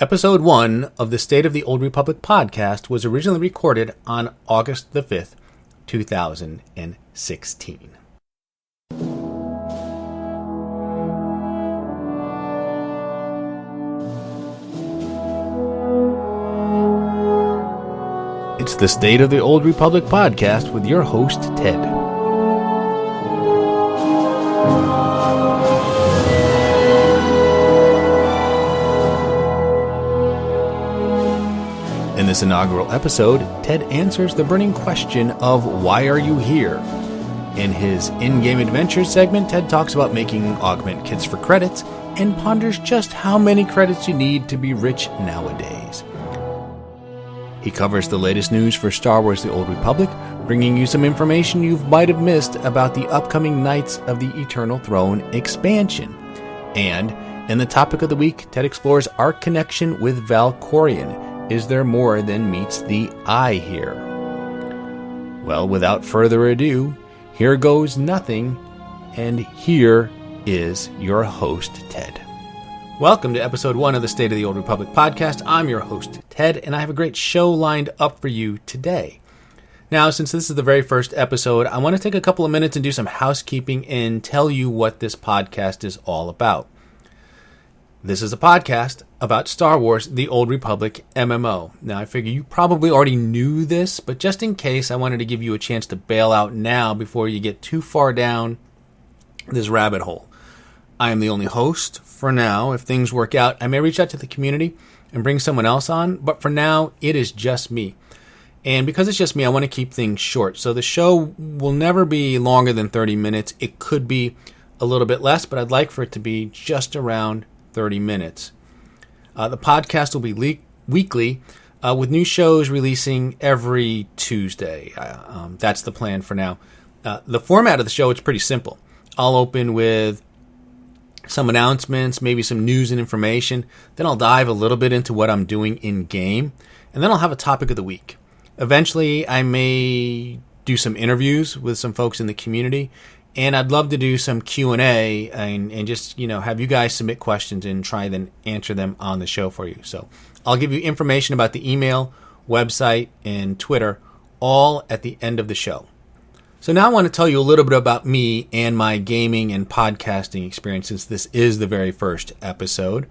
Episode 1 of the State of the Old Republic podcast was originally recorded on August the 5th, 2016. It's the State of the Old Republic podcast with your host, Ted. In this inaugural episode, Ted answers the burning question of why are you here? In his in-game adventures segment, Ted talks about making augment kits for credits and ponders just how many credits you need to be rich nowadays. He covers the latest news for Star Wars The Old Republic, bringing you some information you might have missed about the upcoming Knights of the Eternal Throne expansion. And in the topic of the week, Ted explores our connection with Valkorain. Is there more than meets the eye here? Well, without further ado, here goes nothing, and here is your host, Ted. Welcome to episode 1 of the State of the Old Republic podcast. I'm your host, Ted, and I have a great show lined up for you today. Now, since this is the very first episode, I want to take a couple of minutes and do some housekeeping and tell you what this podcast is all about. This is a podcast about Star Wars The Old Republic MMO. Now, I figure you probably already knew this, but just in case, I wanted to give you a chance to bail out now before you get too far down this rabbit hole. I am the only host for now. If things work out, I may reach out to the community and bring someone else on, but for now, it is just me. And because it's just me, I want to keep things short. So the show will never be longer than 30 minutes. It could be a little bit less, but I'd like for it to be just around 30 minutes. The podcast will be weekly, with new shows releasing every Tuesday. That's the plan for now. The format of the show is pretty simple. I'll open with some announcements, maybe some news and information. Then I'll dive a little bit into what I'm doing in-game. And then I'll have a topic of the week. Eventually, I may do some interviews with some folks in the community. And I'd love to do some Q&A and just, have you guys submit questions and try then answer them on the show for you. So I'll give you information about the email, website, and Twitter all at the end of the show. So now I want to tell you a little bit about me and my gaming and podcasting experience since this is the very first episode.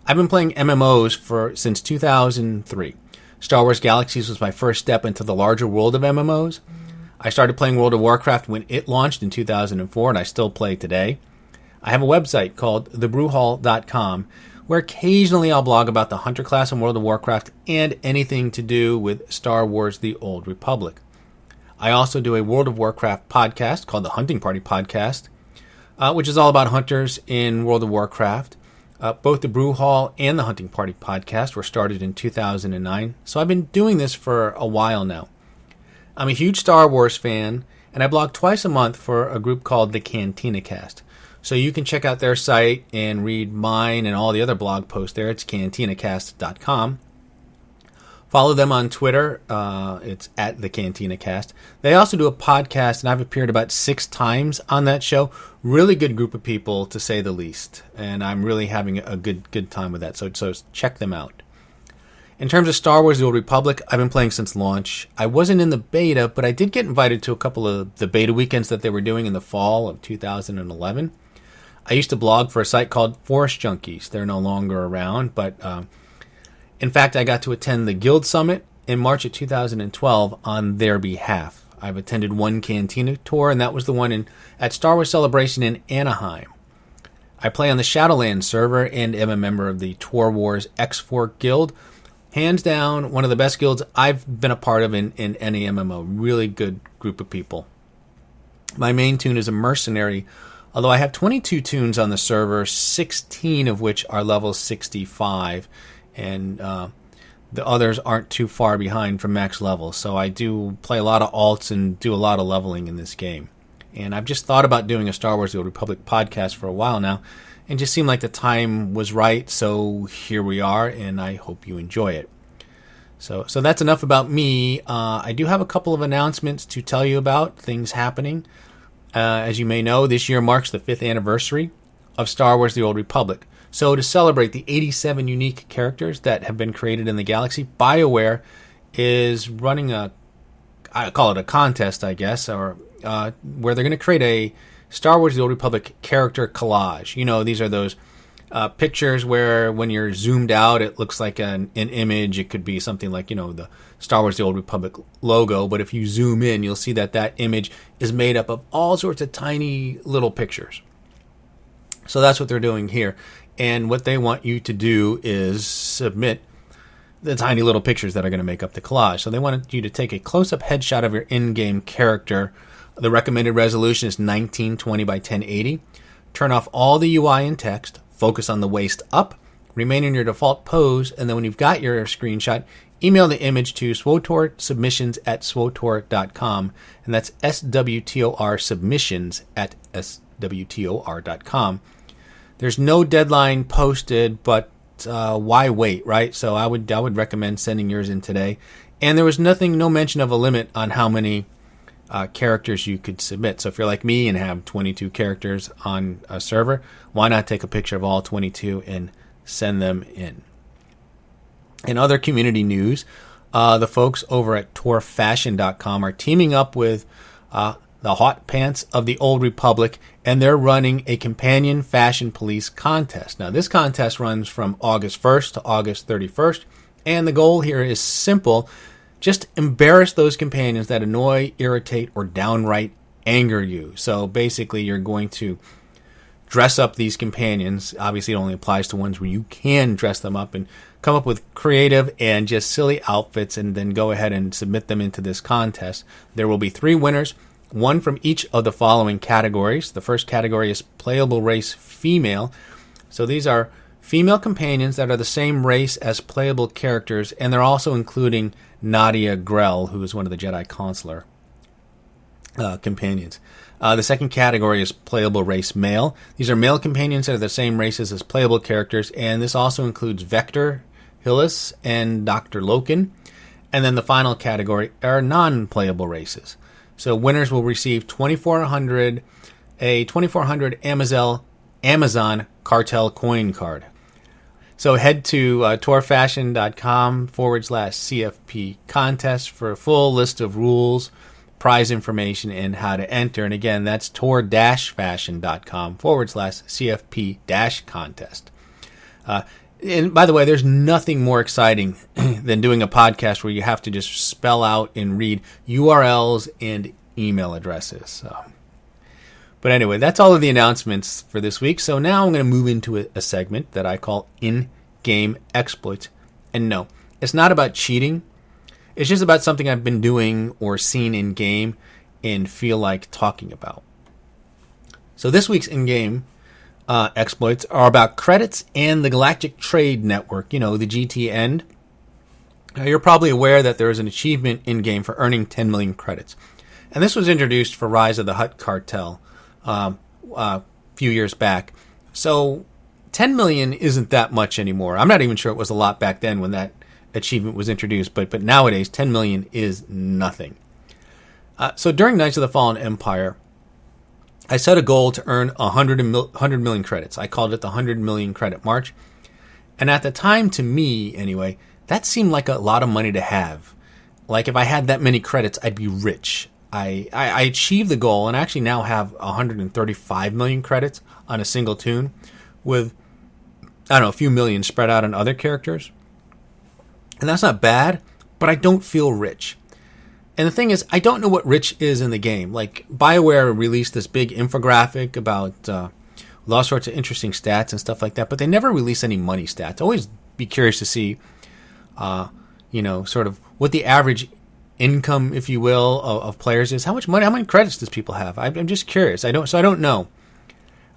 I've been playing MMOs since 2003. Star Wars Galaxies was my first step into the larger world of MMOs. I started playing World of Warcraft when it launched in 2004, and I still play today. I have a website called thebrewhall.com, where occasionally I'll blog about the Hunter class in World of Warcraft and anything to do with Star Wars The Old Republic. I also do a World of Warcraft podcast called the Hunting Party Podcast, which is all about hunters in World of Warcraft. Both the Brew Hall and the Hunting Party Podcast were started in 2009, so I've been doing this for a while now. I'm a huge Star Wars fan, and I blog twice a month for a group called the Cantina Cast. So you can check out their site and read mine and all the other blog posts there. It's cantinacast.com. Follow them on Twitter. It's at the Cantina Cast. They also do a podcast, and I've appeared about 6 times on that show. Really good group of people, to say the least. And I'm really having a good time with that. So check them out. In terms of Star Wars The Old Republic, I've been playing since launch. I wasn't in the beta, but I did get invited to a couple of the beta weekends that they were doing in the fall of 2011. I used to blog for a site called Force Junkies. They're no longer around, but in fact, I got to attend the Guild Summit in March of 2012 on their behalf. I've attended one Cantina tour, and that was the one at Star Wars Celebration in Anaheim. I play on the Shadowlands server and am a member of the Tour Wars X4 Guild. Hands down, one of the best guilds I've been a part of in any MMO. Really good group of people. My main toon is a mercenary, although I have 22 toons on the server, 16 of which are level 65, and the others aren't too far behind from max level. So I do play a lot of alts and do a lot of leveling in this game. And I've just thought about doing a Star Wars The Old Republic podcast for a while now, and just seemed like the time was right, so here we are, and I hope you enjoy it. So that's enough about me. I do have a couple of announcements to tell you about, things happening. As you may know, this year marks the 5th anniversary of Star Wars The Old Republic. So to celebrate the 87 unique characters that have been created in the galaxy, BioWare is running I call it a contest, I guess, or where they're going to create a Star Wars The Old Republic character collage. You know, these are those pictures where when you're zoomed out, it looks like an image. It could be something like, the Star Wars The Old Republic logo, but if you zoom in, you'll see that image is made up of all sorts of tiny little pictures. So that's what they're doing here. And what they want you to do is submit the tiny little pictures that are going to make up the collage. So they want you to take a close-up headshot of your in-game character. The recommended resolution is 1920 by 1080. Turn off all the UI and text. Focus on the waist up. Remain in your default pose. And then when you've got your screenshot, email the image to SWTOR submissions at SWTOR.com. And that's SWTOR submissions at SWTOR.com. There's no deadline posted, but why wait, right? So I would recommend sending yours in today. And there was no mention of a limit on how many characters you could submit. So if you're like me and have 22 characters on a server, why not take a picture of all 22 and send them in? In other community news, the folks over at torfashion.com are teaming up with the Hot Pants of the Old Republic, and they're running a companion fashion police contest. Now, this contest runs from August 1st to August 31st, and the goal here is simple. Just embarrass those companions that annoy, irritate, or downright anger you. So basically, you're going to dress up these companions. Obviously, it only applies to ones where you can dress them up, and come up with creative and just silly outfits, and then go ahead and submit them into this contest. There will be 3 winners, one from each of the following categories. The first category is playable race female. So these are female companions that are the same race as playable characters, and they're also including Nadia Grell, who is one of the Jedi Consular companions. The second category is playable race male. These are male companions that are the same races as playable characters, and this also includes Vector, Hillis, and Dr. Loken. And then the final category are non-playable races. So winners will receive a 2400 Amazon Cartel coin card. So head to torfashion.com/CFP contest for a full list of rules, prize information, and how to enter. And again, that's tor-fashion.com/CFP-contest. And by the way, there's nothing more exciting than doing a podcast where you have to just spell out and read URLs and email addresses. But anyway, that's all of the announcements for this week. So now I'm going to move into a segment that I call in-game exploits. And no, it's not about cheating. It's just about something I've been doing or seen in-game and feel like talking about. So this week's in-game exploits are about credits and the Galactic Trade Network, the GTN. Now, you're probably aware that there is an achievement in-game for earning 10 million credits. And this was introduced for Rise of the Hutt Cartel a few years back. So 10 million isn't that much anymore. I'm not even sure it was a lot back then when that achievement was introduced, but nowadays 10 million is nothing. So during Knights of the Fallen Empire, I set a goal to earn 100 million credits. I called it the 100 million credit march. And at the time, to me anyway, that seemed like a lot of money to have. Like if I had that many credits, I'd be rich. I achieved the goal and actually now have 135 million credits on a single toon with, a few million spread out on other characters. And that's not bad, but I don't feel rich. And the thing is, I don't know what rich is in the game. Like, BioWare released this big infographic about with all sorts of interesting stats and stuff like that, but they never release any money stats. I always be curious to see, sort of what the average income, if you will, of players is. How much money, how many credits does people have? I'm just curious. I don't know.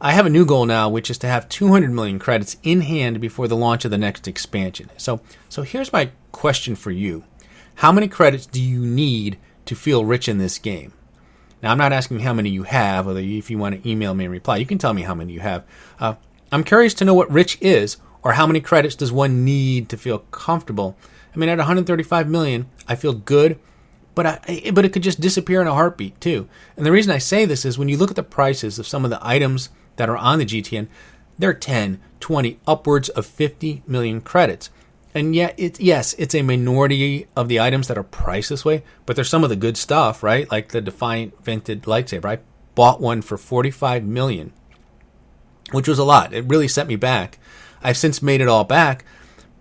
I have a new goal now, which is to have 200 million credits in hand before the launch of the next expansion. So here's my question for you. How many credits do you need to feel rich in this game? Now, I'm not asking how many you have, or if you want to email me and reply, you can tell me how many you have. I'm curious to know what rich is, or how many credits does one need to feel comfortable. I mean, at 135 million, I feel good, but it could just disappear in a heartbeat, too. And the reason I say this is when you look at the prices of some of the items that are on the GTN, They're 10, 20, upwards of 50 million credits. And yet, it's a minority of the items that are priced this way, but there's some of the good stuff, right? Like the Defiant Vented lightsaber. I bought one for 45 million, which was a lot. It really set me back. I've since made it all back,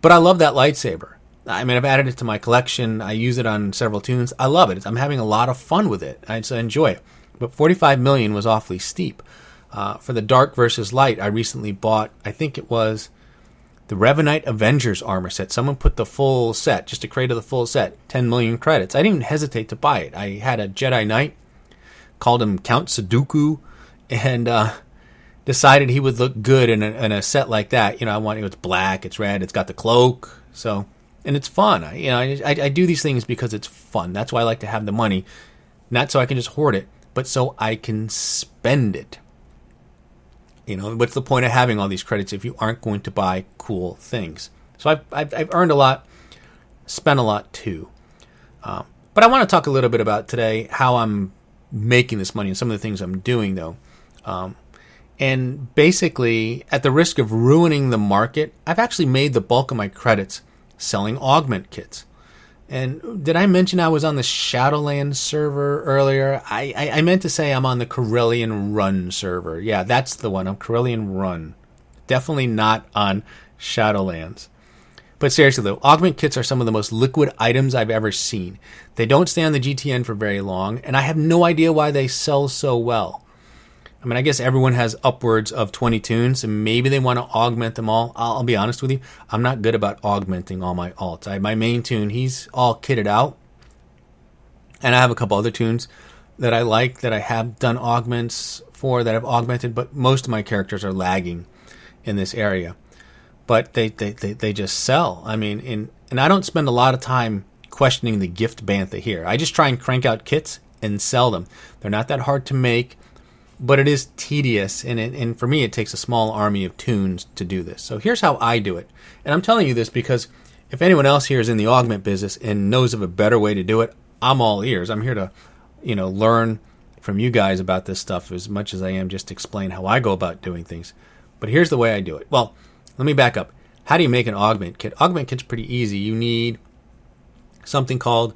but I love that lightsaber. I mean, I've added it to my collection. I use it on several tunes. I love it. I'm having a lot of fun with it. I enjoy it. But 45 million was awfully steep. For the Dark versus Light, I recently bought, I think it was the Revanite Avengers armor set. Someone put the full set, just a crate of the full set, 10 million credits. I didn't even hesitate to buy it. I had a Jedi Knight, called him Count Sudoku, and decided he would look good in a set like that. It's black, it's red, it's got the cloak, and it's fun. I do these things because it's fun. That's why I like to have the money, not so I can just hoard it, but so I can spend it. What's the point of having all these credits if you aren't going to buy cool things? So I've earned a lot, spent a lot too. But I want to talk a little bit about today how I'm making this money and some of the things I'm doing, though. And basically, at the risk of ruining the market, I've actually made the bulk of my credits selling augment kits. And did I mention I was on the Shadowlands server earlier? I meant to say I'm on the Corellian Run server. Yeah, that's the one. I'm Corellian Run. Definitely not on Shadowlands. But seriously, though, augment kits are some of the most liquid items I've ever seen. They don't stay on the GTN for very long, and I have no idea why they sell so well. I mean, I guess everyone has upwards of 20 tunes, and maybe they want to augment them all. I'll be honest with you, I'm not good about augmenting all my alts. I have my main tune, he's all kitted out. And I have a couple other tunes that I like, that I have done augments for, that I've augmented, but most of my characters are lagging in this area. But they just sell. I mean, and I don't spend a lot of time questioning the gift bantha here. I just try and crank out kits and sell them. They're not that hard to make, but it is tedious, and for me, it takes a small army of tunes to do this. So here's how I do it. And I'm telling you this because if anyone else here is in the augment business and knows of a better way to do it, I'm all ears. I'm here to, learn from you guys about this stuff as much as I am just explain how I go about doing things. But here's the way I do it. Well, let me back up. How do you make an augment kit? Augment kit's pretty easy. You need something called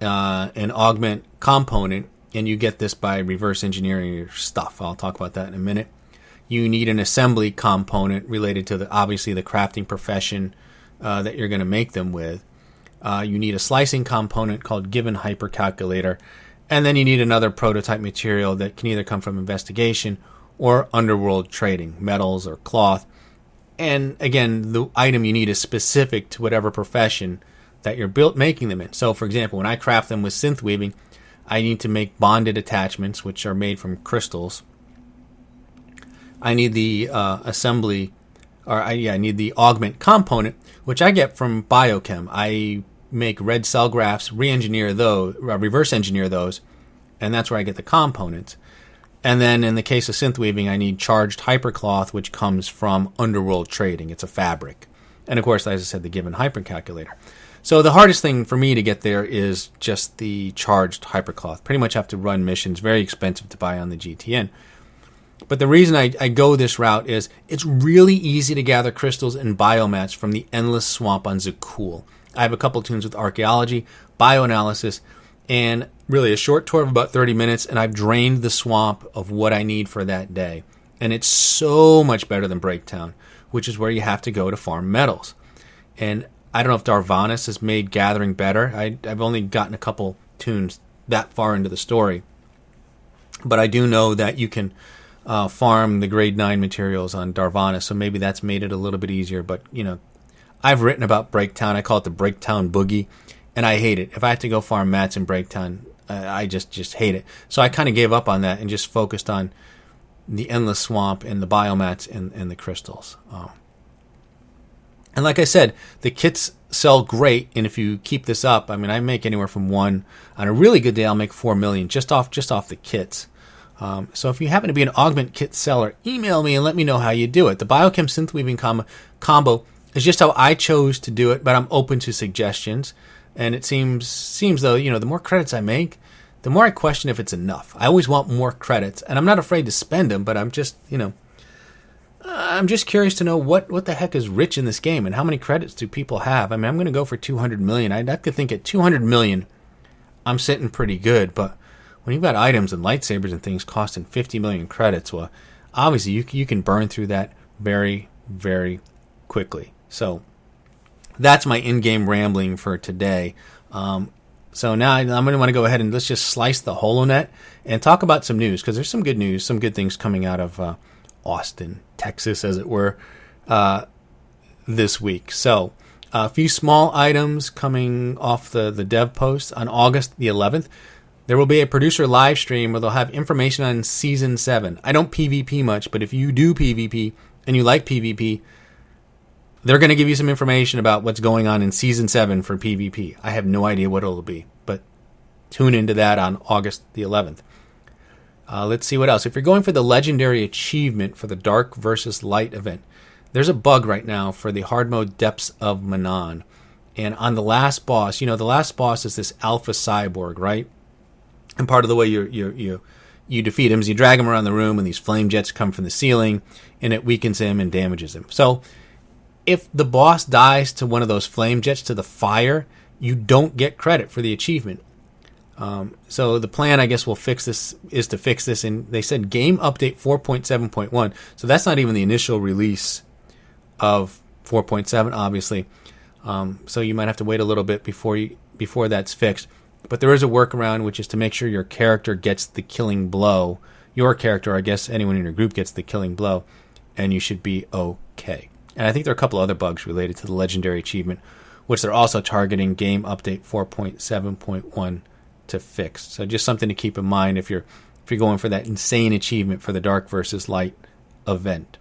an augment component, and you get this by reverse engineering your stuff. I'll talk about that in a minute. You need an assembly component related to obviously the crafting profession that you're going to make them with. You need a slicing component called given hypercalculator, and then you need another prototype material that can either come from investigation or underworld trading, metals or cloth. And again, the item you need is specific to whatever profession that you're making them in. So, for example, when I craft them with synth weaving, I need to make bonded attachments, which are made from crystals. I need the I need the augment component, which I get from Biochem. I make red cell graphs, reverse engineer those, and that's where I get the components. And then in the case of synth weaving, I need charged hypercloth, which comes from underworld trading. It's a fabric. And of course, as I said, the given hypercalculator. So the hardest thing for me to get there is just the charged hypercloth. Pretty much have to run missions, very expensive to buy on the GTN. But the reason I go this route is it's really easy to gather crystals and biomats from the endless swamp on Zakul. I have a couple tunes with archaeology, bioanalysis, and really a short tour of about 30 minutes, and I've drained the swamp of what I need for that day. And it's so much better than Breaktown, which is where you have to go to farm metals. And I don't know if Darvanis has made gathering better. I've only gotten a couple tunes that far into the story. But I do know that you can farm the grade 9 materials on Darvanis, so maybe that's made it a little bit easier. But, I've written about Breaktown. I call it the Breaktown Boogie, and I hate it. If I have to go farm mats in Breaktown, I just hate it. So I kind of gave up on that and just focused on the endless swamp and the biomats and the crystals. And like I said, the kits sell great, and if you keep this up, I mean, I make anywhere from on a really good day, I'll make 4 million just off the kits. So if you happen to be an augment kit seller, email me and let me know how you do it. The Biochem synth weaving combo is just how I chose to do it, but I'm open to suggestions. And it seems though, the more credits I make, the more I question if it's enough. I always want more credits, and I'm not afraid to spend them, but I'm just, I'm just curious to know what the heck is rich in this game and how many credits do people have. I mean, I'm going to go for 200 million. I'd have to think at 200 million, I'm sitting pretty good. But when you've got items and lightsabers and things costing 50 million credits, well, obviously you can burn through that very, very quickly. So that's my in-game rambling for today. So now I'm going to want to go ahead and let's just slice the HoloNet and talk about some news, because there's some good news, some good things coming out of Austin, Texas, as it were, this week. So a few small items coming off the dev post. On August the 11th, there will be a producer live stream where they'll have information on Season 7. I don't PvP much, but if you do PvP and you like PvP, they're going to give you some information about what's going on in Season 7 for PvP. I have no idea what it'll be, but tune into that on August the 11th. Let's see what else. If you're going for the legendary achievement for the Dark versus Light event, there's a bug right now for the hard mode Depths of Manon. And on the last boss, the last boss is this alpha cyborg, right? And part of the way you defeat him is you drag him around the room and these flame jets come from the ceiling and it weakens him and damages him. So if the boss dies to one of those flame jets, to the fire, you don't get credit for the achievement. So the plan, I guess, is to fix this. And they said game update 4.7.1. So that's not even the initial release of 4.7, obviously. So you might have to wait a little bit before that's fixed. But there is a workaround, which is to make sure your character gets the killing blow. Your character, I guess anyone in your group gets the killing blow, and you should be okay. And I think there are a couple other bugs related to the legendary achievement, which they're also targeting game update 4.7.1 to fix. So just something to keep in mind if you're going for that insane achievement for the Dark versus Light event.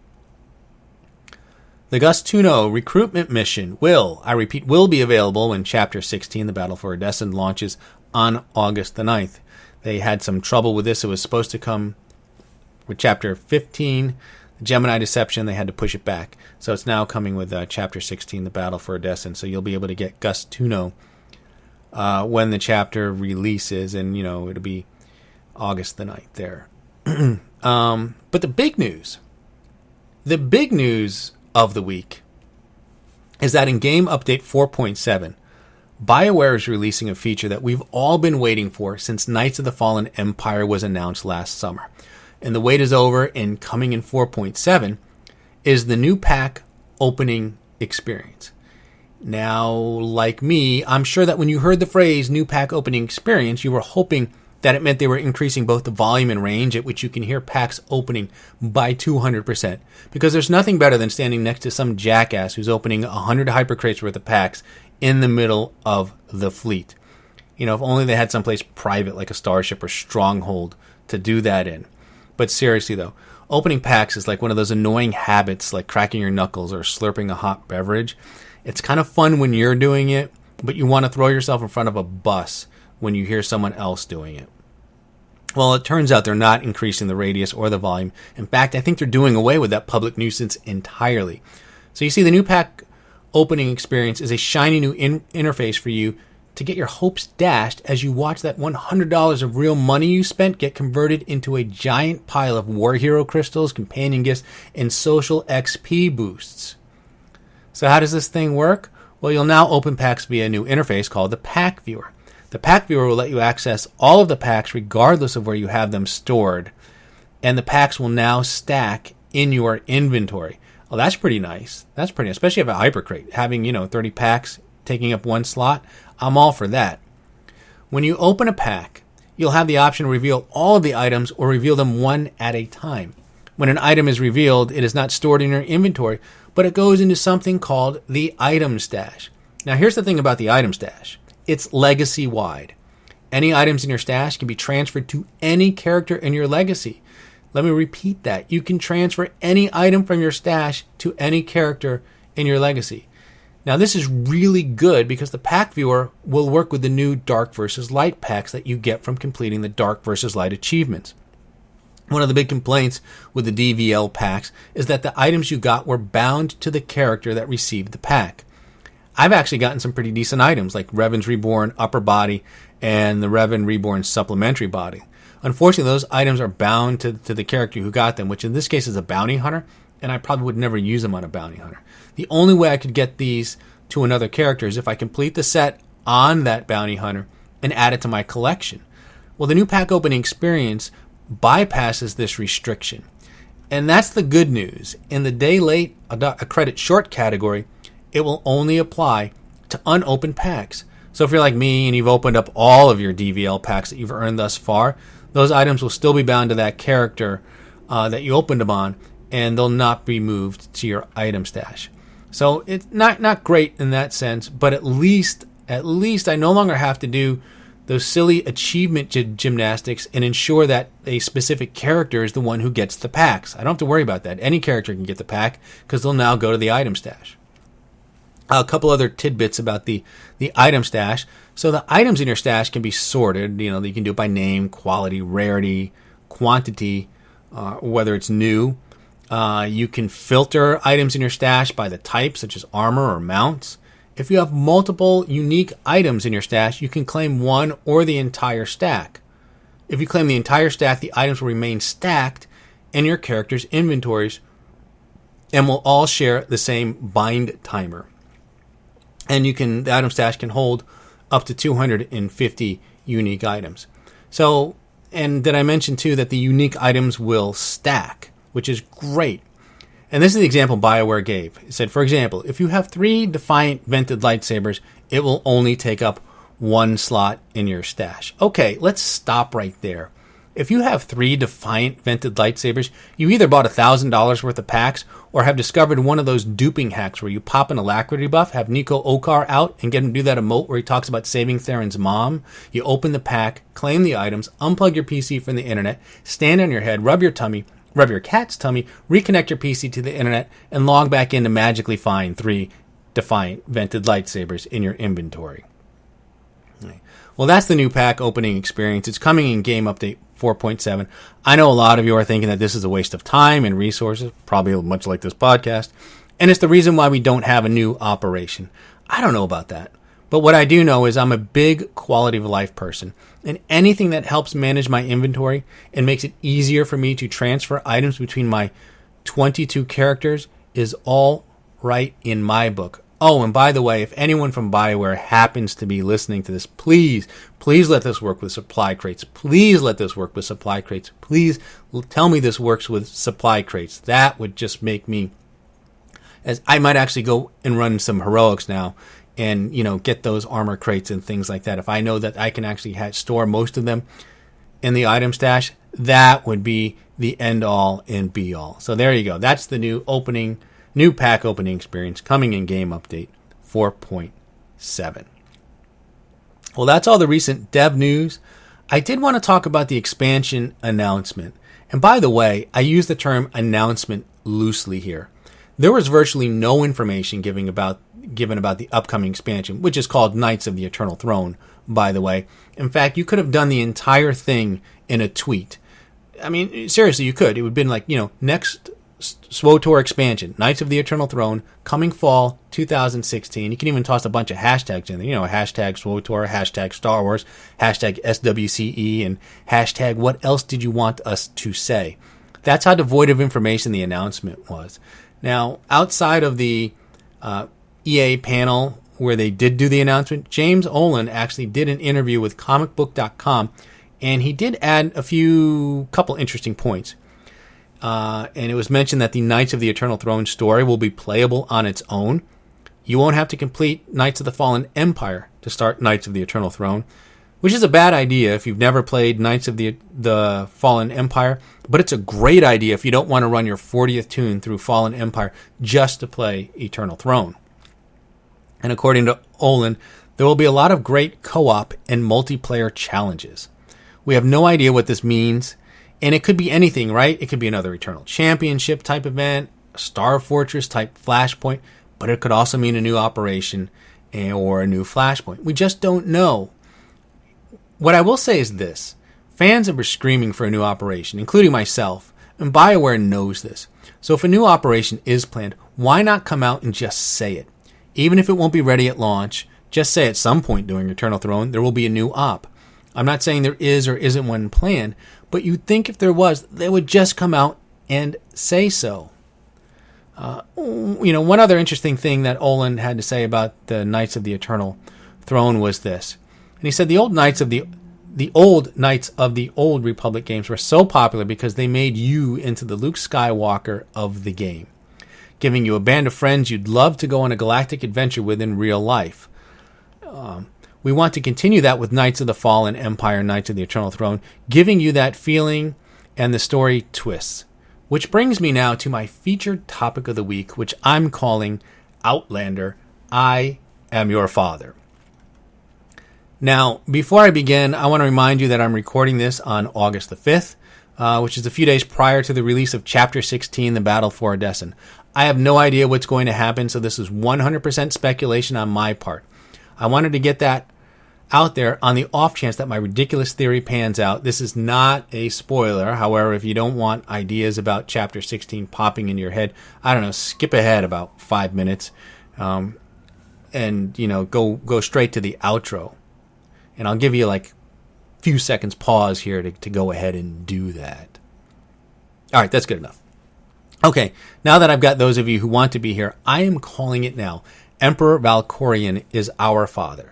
The Gustuno recruitment mission will be available when Chapter 16, the Battle for Odessa, launches on August the 9th. They had some trouble with this. It was supposed to come with Chapter 15, Gemini Deception. They had to push it back. So it's now coming with Chapter 16, the Battle for Odessa. So you'll be able to get Gustuno when the chapter releases, and, it'll be August the 9th there. But the big news of the week is that in game update 4.7, BioWare is releasing a feature that we've all been waiting for since Knights of the Fallen Empire was announced last summer. And the wait is over, and coming in 4.7 is the new pack opening experience. Now, like me, I'm sure that when you heard the phrase new pack opening experience, you were hoping that it meant they were increasing both the volume and range at which you can hear packs opening by 200%. Because there's nothing better than standing next to some jackass who's opening 100 hypercrates worth of packs in the middle of the fleet. If only they had someplace private like a Starship or Stronghold to do that in. But seriously though, opening packs is like one of those annoying habits like cracking your knuckles or slurping a hot beverage. It's kind of fun when you're doing it, but you want to throw yourself in front of a bus when you hear someone else doing it. Well, it turns out they're not increasing the radius or the volume. In fact, I think they're doing away with that public nuisance entirely. So you see, the new pack opening experience is a shiny new interface for you to get your hopes dashed as you watch that $100 of real money you spent get converted into a giant pile of War Hero crystals, companion gifts, and social XP boosts. So how does this thing work? Well, you'll now open packs via a new interface called the Pack Viewer. The Pack Viewer will let you access all of the packs regardless of where you have them stored, and the packs will now stack in your inventory. Well, that's pretty nice. Especially if you have a hypercrate. Having, 30 packs taking up one slot, I'm all for that. When you open a pack, you'll have the option to reveal all of the items or reveal them one at a time. When an item is revealed, it is not stored in your inventory, but it goes into something called the item stash. Now, here's the thing about the item stash. It's legacy-wide. Any items in your stash can be transferred to any character in your legacy. Let me repeat that. You can transfer any item from your stash to any character in your legacy. Now, this is really good because the Pack Viewer will work with the new Dark versus Light packs that you get from completing the Dark versus Light achievements. One of the big complaints with the DVL packs is that the items you got were bound to the character that received the pack. I've actually gotten some pretty decent items like Revan's Reborn upper body and the Revan Reborn supplementary body. Unfortunately, those items are bound to the character who got them, which in this case is a bounty hunter, and I probably would never use them on a bounty hunter. The only way I could get these to another character is if I complete the set on that bounty hunter and add it to my collection. Well, the new pack opening experience bypasses this restriction. And that's the good news. In the day late, a credit short category, it will only apply to unopened packs. So if you're like me and you've opened up all of your DVL packs that you've earned thus far, those items will still be bound to that character that you opened them on, and they'll not be moved to your item stash. So it's not great in that sense, but at least I no longer have to do those silly achievement gymnastics and ensure that a specific character is the one who gets the packs. I don't have to worry about that. Any character can get the pack because they'll now go to the item stash. A couple other tidbits about the item stash. So the items in your stash can be sorted. You can do it by name, quality, rarity, quantity, whether it's new. You can filter items in your stash by the type, such as armor or mounts. If you have multiple unique items in your stash, you can claim one or the entire stack. If you claim the entire stack, the items will remain stacked in your character's inventories and will all share the same bind timer. And the item stash can hold up to 250 unique items. So, and did I mention too that the unique items will stack, which is great. And this is the example BioWare gave. It said, for example, if you have 3 Defiant vented lightsabers, it will only take up 1 slot in your stash. Okay, let's stop right there. If you have 3 Defiant vented lightsabers, you either bought $1,000 worth of packs or have discovered one of those duping hacks where you pop an alacrity buff, have Nico Okar out, and get him to do that emote where he talks about saving Theron's mom. You open the pack, claim the items, unplug your PC from the internet, stand on your head, rub your cat's tummy, reconnect your PC to the internet, and log back in to magically find 3 Defiant vented lightsabers in your inventory. Well, that's the new pack opening experience. It's coming in Game Update 4.7. I know a lot of you are thinking that this is a waste of time and resources, probably much like this podcast, and it's the reason why we don't have a new operation. I don't know about that. But what I do know is I'm a big quality of life person, and anything that helps manage my inventory and makes it easier for me to transfer items between my 22 characters is all right in my book. Oh, and by the way, if anyone from BioWare happens to be listening to this, please let this work with supply crates. Please let this work with supply crates. Please tell me this works with supply crates. That would just make me, as I might actually go and run some heroics now and, get those armor crates and things like that. If I know that I can actually store most of them in the item stash, that would be the end all and be all. So there you go. That's the new pack opening experience coming in Game Update 4.7. Well, that's all the recent dev news. I did want to talk about the expansion announcement. And by the way, I use the term announcement loosely here. There was virtually no information given about the upcoming expansion, which is called Knights of the Eternal Throne, by the way. In fact, you could have done the entire thing in a tweet. I mean, seriously, you could. It would have been like, next SWTOR expansion, Knights of the Eternal Throne, coming fall 2016. You can even toss a bunch of hashtags in there. Hashtag SWTOR, hashtag Star Wars, hashtag SWCE, and hashtag what else did you want us to say? That's how devoid of information the announcement was. Now, outside of the EA panel where they did do the announcement, James Olin actually did an interview with comicbook.com, and he did add a couple interesting points. And it was mentioned that the Knights of the Eternal Throne story will be playable on its own. You won't have to complete Knights of the Fallen Empire to start Knights of the Eternal Throne, which is a bad idea if you've never played Knights of the Fallen Empire, but it's a great idea if you don't want to run your 40th tune through Fallen Empire just to play Eternal Throne. And according to Olin, there will be a lot of great co-op and multiplayer challenges. We have no idea what this means. And it could be anything, right? It could be another Eternal Championship type event, a Star Fortress type Flashpoint, but it could also mean a new operation or a new Flashpoint. We just don't know. What I will say is this. Fans have been screaming for a new operation, including myself, and BioWare knows this. So if a new operation is planned, why not come out and just say it? Even if it won't be ready at launch, just say at some point during Eternal Throne there will be a new op. I'm not saying there is or isn't one planned, but you'd think if there was, they would just come out and say so. One other interesting thing that Olin had to say about the Knights of the Eternal Throne was this. And he said the old Knights of the Old Republic games were so popular because they made you into the Luke Skywalker of the game, giving you a band of friends you'd love to go on a galactic adventure with in real life. We want to continue that with Knights of the Fallen Empire, Knights of the Eternal Throne, giving you that feeling and the story twists. Which brings me now to my featured topic of the week, which I'm calling Outlander, I Am Your Father. Now, before I begin, I want to remind you that I'm recording this on August the 5th, which is a few days prior to the release of Chapter 16, The Battle for Odessen. I have no idea what's going to happen, so this is 100% speculation on my part. I wanted to get that out there on the off chance that my ridiculous theory pans out. This is not a spoiler. However, if you don't want ideas about Chapter 16 popping in your head, I don't know, skip ahead about 5 minutes and, go straight to the outro. And I'll give you like a few seconds pause here to go ahead and do that. All right, that's good enough. Okay, now that I've got those of you who want to be here, I am calling it now. Emperor Valkorain is our father.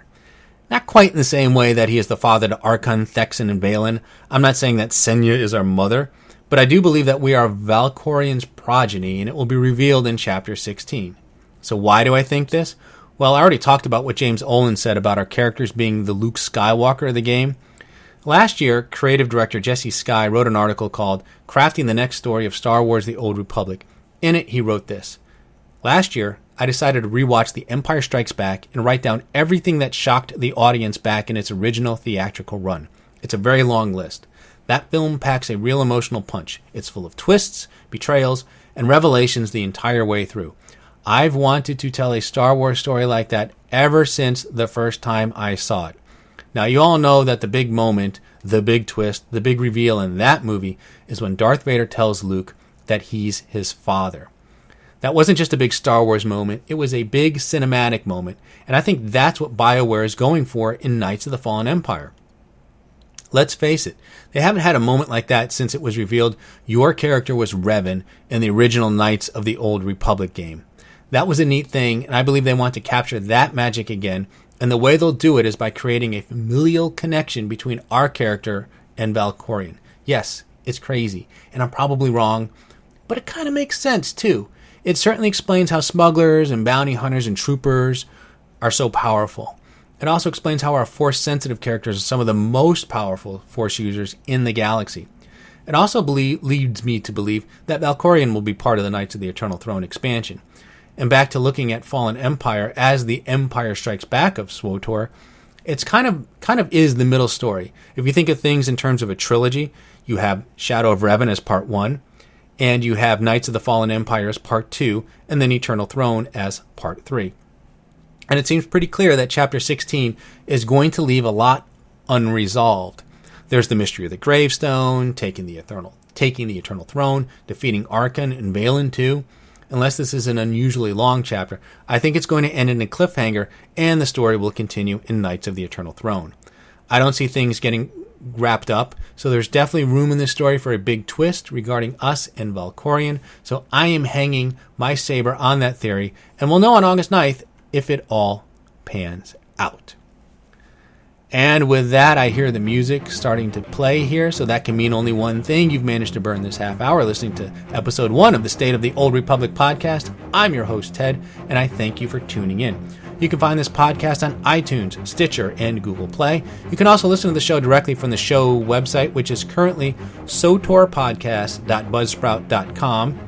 Not quite in the same way that he is the father to Archon, Thexan, and Valen. I'm not saying that Senya is our mother, but I do believe that we are Valkorain's progeny, and it will be revealed in Chapter 16. So why do I think this? Well, I already talked about what James Olin said about our characters being the Luke Skywalker of the game. Last year, creative director Jesse Skye wrote an article called Crafting the Next Story of Star Wars The Old Republic. In it, he wrote this. Last year, I decided to rewatch The Empire Strikes Back and write down everything that shocked the audience back in its original theatrical run. It's a very long list. That film packs a real emotional punch. It's full of twists, betrayals, and revelations the entire way through. I've wanted to tell a Star Wars story like that ever since the first time I saw it. Now, you all know that the big moment, the big twist, the big reveal in that movie is when Darth Vader tells Luke that he's his father. That wasn't just a big Star Wars moment, it was a big cinematic moment, and I think that's what BioWare is going for in Knights of the Fallen Empire. Let's face it, they haven't had a moment like that since it was revealed your character was Revan in the original Knights of the Old Republic game. That was a neat thing, and I believe they want to capture that magic again, and the way they'll do it is by creating a familial connection between our character and Valkorain. Yes, it's crazy, and I'm probably wrong, but it kind of makes sense too. It certainly explains how smugglers and bounty hunters and troopers are so powerful. It also explains how our Force-sensitive characters are some of the most powerful Force users in the galaxy. It also leads me to believe that Valkorain will be part of the Knights of the Eternal Throne expansion. And back to looking at Fallen Empire as the Empire Strikes Back of SWTOR, it's kind of is the middle story. If you think of things in terms of a trilogy, you have Shadow of Revan as part 1, and you have Knights of the Fallen Empire as part 2, and then Eternal Throne as part 3. And it seems pretty clear that Chapter 16 is going to leave a lot unresolved. There's the mystery of the gravestone, taking the Eternal Throne, defeating Archon and Valen too. Unless this is an unusually long chapter, I think it's going to end in a cliffhanger, and the story will continue in Knights of the Eternal Throne. I don't see things getting wrapped up, so there's definitely room in this story for a big twist regarding us and Valkorain, so I am hanging my saber on that theory, and we'll know on August 9th if it all pans out. And with that, I hear the music starting to play here, so that can mean only one thing. You've managed to burn this half hour listening to episode 1 of the State of the Old Republic podcast. I'm your host, Ted, and I thank you for tuning in. You can find this podcast on iTunes, Stitcher, and Google Play. You can also listen to the show directly from the show website, which is currently sotorpodcast.buzzsprout.com.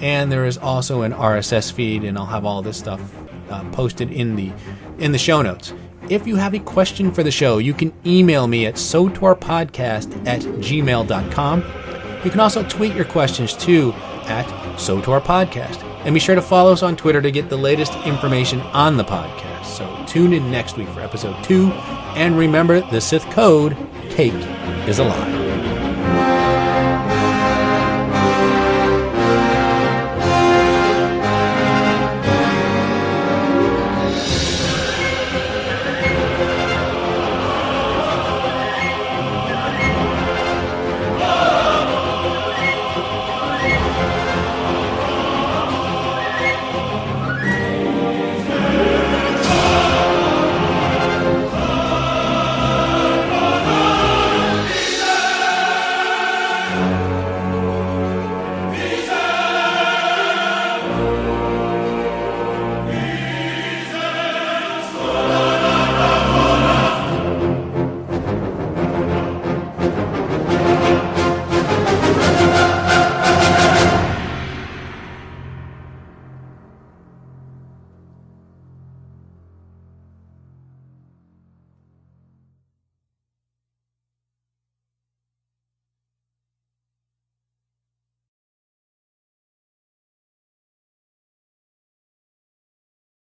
And there is also an RSS feed, and I'll have all this stuff posted in the show notes. If you have a question for the show, you can email me at sotorpodcast@gmail.com. You can also tweet your questions to @SOTORpodcast. And be sure to follow us on Twitter to get the latest information on the podcast. So tune in next week for episode 2. And remember, the Sith code, cake is alive.